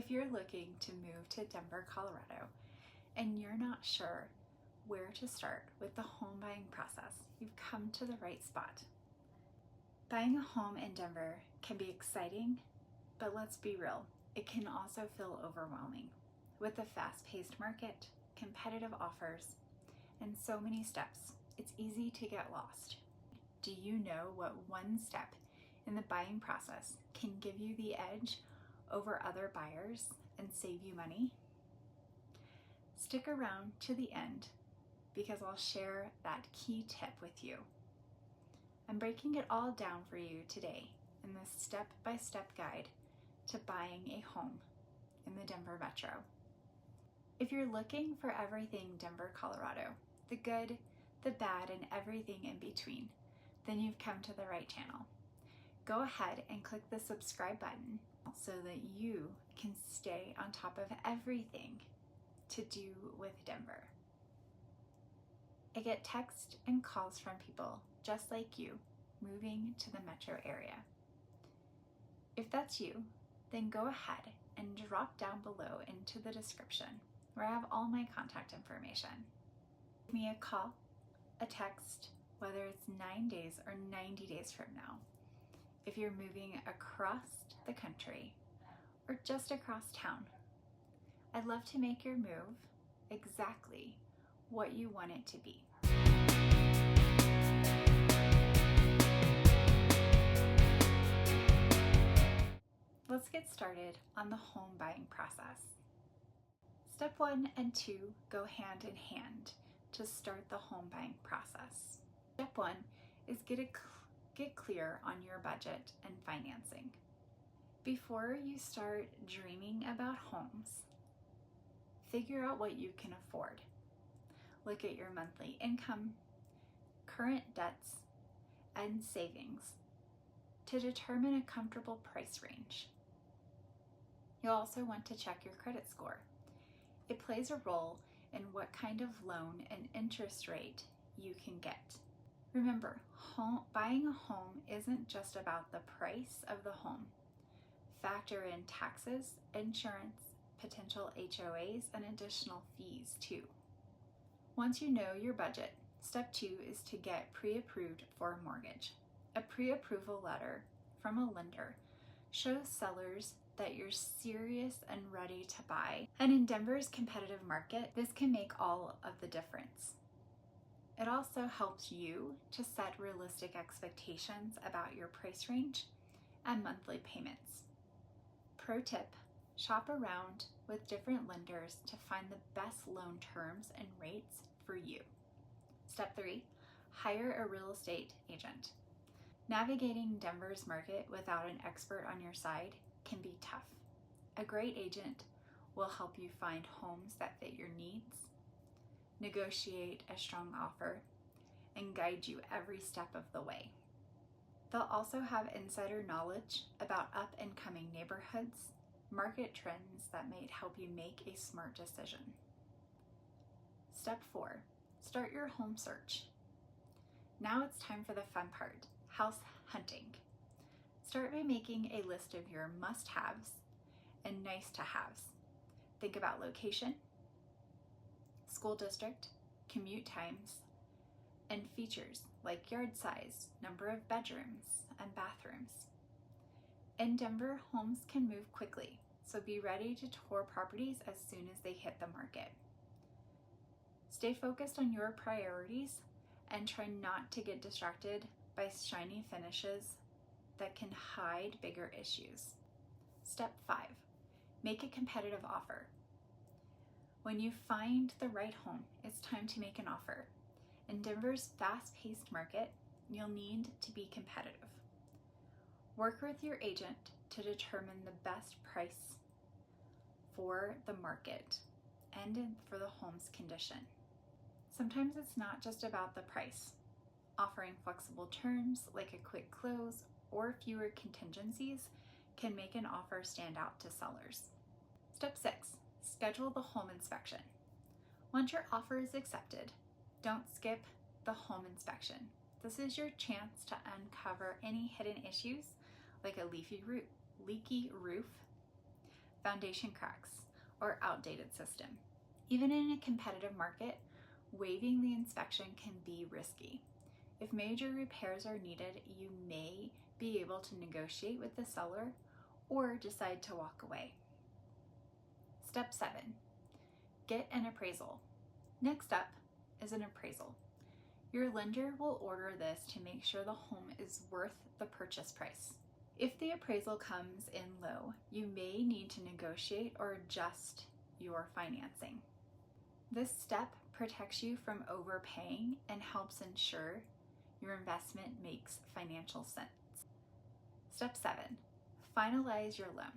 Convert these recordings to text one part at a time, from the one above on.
If you're looking to move to Denver, Colorado, and you're not sure where to start with the home buying process, you've come to the right spot. Buying a home in Denver can be exciting, but let's be real, it can also feel overwhelming. With a fast-paced market, competitive offers, and so many steps, it's easy to get lost. Do you know what one step in the buying process can give you the edge over other buyers and save you money? Stick around to the end because I'll share that key tip with you. I'm breaking it all down for you today in this step-by-step guide to buying a home in the Denver metro. If you're looking for everything Denver, Colorado, the good, the bad, and everything in between, then you've come to the right channel. Go ahead and click the subscribe button so that you can stay on top of everything to do with Denver. I get texts and calls from people just like you moving to the metro area. If that's you, then go ahead and drop down below into the description where I have all my contact information. Give me a call, a text, whether it's 9 days or 90 days from now. If you're moving across the country or just across town, I'd love to make your move exactly what you want it to be. Let's get started on the home buying process. Step 1 and 2 go hand in hand to start the home buying process. Step 1 is get clear on your budget and financing. Before you start dreaming about homes, figure out what you can afford. Look at your monthly income, current debts, and savings to determine a comfortable price range. You'll also want to check your credit score. It plays a role in what kind of loan and interest rate you can get. Remember, buying a home isn't just about the price of the home. Factor in taxes, insurance, potential HOAs, and additional fees too. Once you know your budget, step 2 is to get pre-approved for a mortgage. A pre-approval letter from a lender shows sellers that you're serious and ready to buy. And in Denver's competitive market, this can make all of the difference. It also helps you to set realistic expectations about your price range and monthly payments. Pro tip, shop around with different lenders to find the best loan terms and rates for you. Step 3, hire a real estate agent. Navigating Denver's market without an expert on your side can be tough. A great agent will help you find homes that fit your needs, negotiate a strong offer, and guide you every step of the way. They'll also have insider knowledge about up and coming neighborhoods, market trends that might help you make a smart decision. Step 4, start your home search. Now it's time for the fun part, house hunting. Start by making a list of your must-haves and nice-to-haves. Think about location, school district, commute times, and features like yard size, number of bedrooms, and bathrooms. In Denver, homes can move quickly, so be ready to tour properties as soon as they hit the market. Stay focused on your priorities and try not to get distracted by shiny finishes that can hide bigger issues. Step 5, make a competitive offer. When you find the right home, it's time to make an offer. In Denver's fast-paced market, you'll need to be competitive. Work with your agent to determine the best price for the market and for the home's condition. Sometimes it's not just about the price. Offering flexible terms like a quick close or fewer contingencies can make an offer stand out to sellers. Step 6, schedule the home inspection. Once your offer is accepted, don't skip the home inspection. This is your chance to uncover any hidden issues like a leaky roof, foundation cracks, or outdated system. Even in a competitive market, waiving the inspection can be risky. If major repairs are needed, you may be able to negotiate with the seller or decide to walk away. Step 7, get an appraisal. Next up is an appraisal. Your lender will order this to make sure the home is worth the purchase price. If the appraisal comes in low, you may need to negotiate or adjust your financing. This step protects you from overpaying and helps ensure your investment makes financial sense. Step 7, finalize your loan.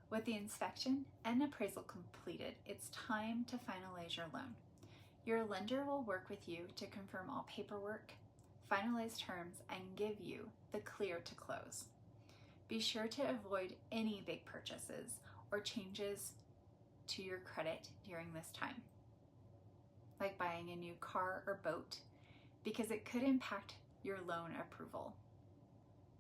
With the inspection and appraisal completed, it's time to finalize your loan. Your lender will work with you to confirm all paperwork, finalize terms, and give you the clear to close. Be sure to avoid any big purchases or changes to your credit during this time, like buying a new car or boat, because it could impact your loan approval.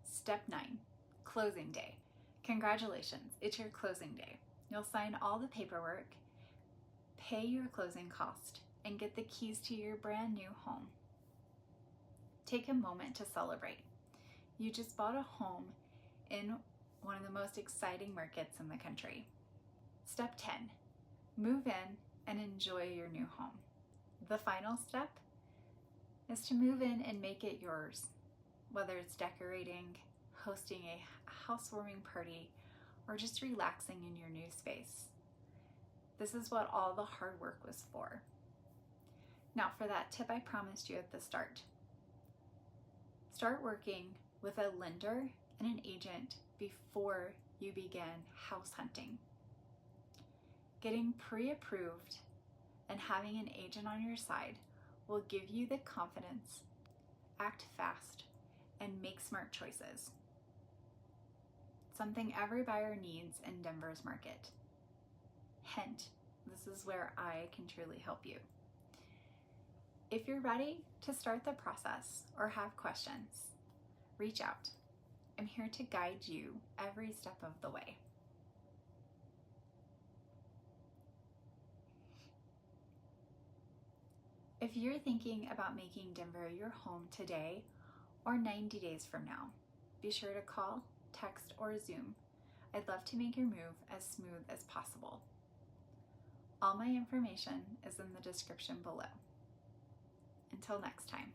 Step 9, closing day. Congratulations, it's your closing day. You'll sign all the paperwork, pay your closing cost, and get the keys to your brand new home. Take a moment to celebrate. You just bought a home in one of the most exciting markets in the country. Step 10, move in and enjoy your new home. The final step is to move in and make it yours, whether it's decorating, hosting a housewarming party, or just relaxing in your new space. This is what all the hard work was for. Now for that tip I promised you at the start. Start working with a lender and an agent before you begin house hunting. Getting pre-approved and having an agent on your side will give you the confidence, act fast, and make smart choices. Something every buyer needs in Denver's market. Hint, this is where I can truly help you. If you're ready to start the process or have questions, reach out. I'm here to guide you every step of the way. If you're thinking about making Denver your home today or 90 days from now, be sure to call, text, or Zoom. I'd love to make your move as smooth as possible. All my information is in the description below. Until next time.